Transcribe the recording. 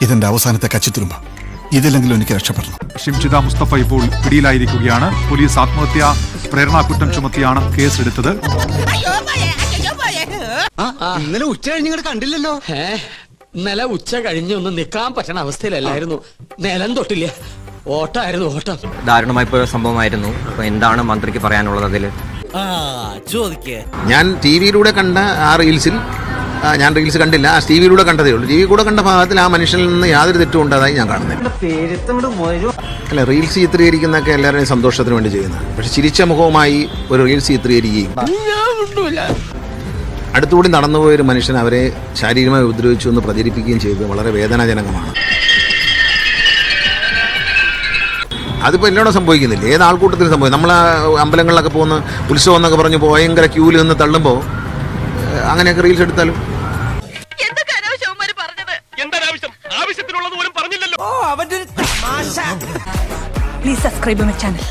ഇതെന്റെ അവസാനത്തെ കച്ചിത്തുരുമ്പ. ഇതില്ലെങ്കിലും എനിക്ക് രക്ഷപ്പെടണം. ഷിംജിത മുസ്തഫ ഇപ്പോൾ പിടിയിലായിരിക്കുകയാണ്. പോലീസ് ആത്മഹത്യാ പ്രേരണാ കുറ്റം ചുമത്തിയാണ് കേസെടുത്തത്. ഇന്നലെ ഉച്ച കഴിഞ്ഞ് കണ്ടില്ലല്ലോ. ഇന്നലെ ഉച്ച കഴിഞ്ഞൊന്നും നിൽക്കാൻ പറ്റണ അവസ്ഥയിലല്ലായിരുന്നു. നിലം തൊട്ടില്ല, ഓട്ടമായിരുന്നു ഓട്ടം. ദാരുണമായ സംഭവമായിരുന്നു. എന്താണ് മന്ത്രിക്ക് പറയാനുള്ളത് അതിൽ? ഞാൻ ടി വിയിലൂടെ കണ്ട ആ റീൽസിൽ, ഞാൻ റീൽസ് കണ്ടില്ല, ആ ടി വിയിലൂടെ കണ്ടതേ ഉള്ളൂ. ടി വി കൂടെ കണ്ട ഭാഗത്തിൽ ആ മനുഷ്യനിൽ നിന്ന് യാതൊരു തെറ്റും ഉണ്ടായതായി ഞാൻ കാണുന്നില്ല. അല്ല, റീൽസ് ചിത്രീകരിക്കുന്നതൊക്കെ എല്ലാവരുടെയും സന്തോഷത്തിന് വേണ്ടി ചെയ്യുന്നതാണ്. പക്ഷെ ചിരിച്ച മുഖവുമായി ഒരു റീൽസ് ചിത്രീകരിക്കുകയും അടുത്തുകൂടി നടന്നുപോയൊരു മനുഷ്യൻ അവരെ ശാരീരികമായി ഉപദ്രവിച്ചു എന്ന് പ്രചരിപ്പിക്കുകയും ചെയ്തത് വളരെ വേദനാജനകമാണ്. അതിപ്പോൾ എല്ലായിടും സംഭവിക്കുന്നില്ല, ഏത് ആൾക്കൂട്ടത്തിൽ സംഭവിക്കും. നമ്മൾ അമ്പലങ്ങളിലൊക്കെ പോകുന്ന ഉത്സവം എന്നൊക്കെ പറഞ്ഞ് ഭയങ്കര ക്യൂവിൽ നിന്ന് തള്ളുമ്പോൾ അങ്ങനെയൊക്കെ റീൽസ് എടുത്താലും Please subscribe my channel.